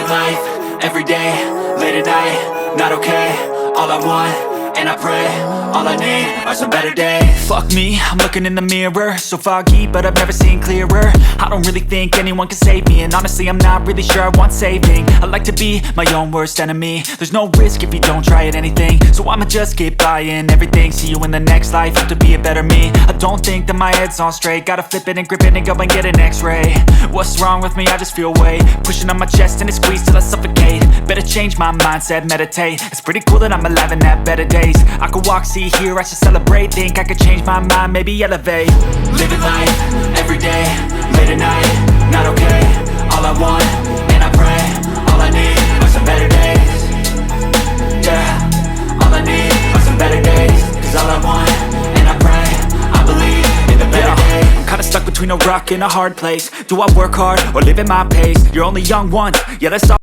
life, everyday, late at night, not okay. All I want, and I pray, all I need are some better days. Fuck me, I'm looking in the mirror, so foggy, but I've never seen clearer. I don't really think anyone can save me, and honestly I'm not really sure I want saving. I like to be my own worst enemy. There's no risk if you don't try at anything, so I'ma just keep buying everything. See you in the next life, have to be a better me. I don't think that my head's on straight, gotta flip it and grip it and go and get an x-ray. What's wrong with me? I just feel weight pushing on my chest and it squeezes till I suffocate. Better change my mindset, meditate. It's pretty cool that I'm alive and have better days. I could walk, see, hear, I should celebrate. Think I could change my mind, maybe elevate. Living life, everyday, late at night, not okay. All I want, and I pray, all I need are some better days. Yeah, all I need are some better days. Cause all I want, and I pray, I believe in the better days. I'm kinda stuck between a rock and a hard place. Do I work hard, or live at my pace? You're only young once, yeah that's all.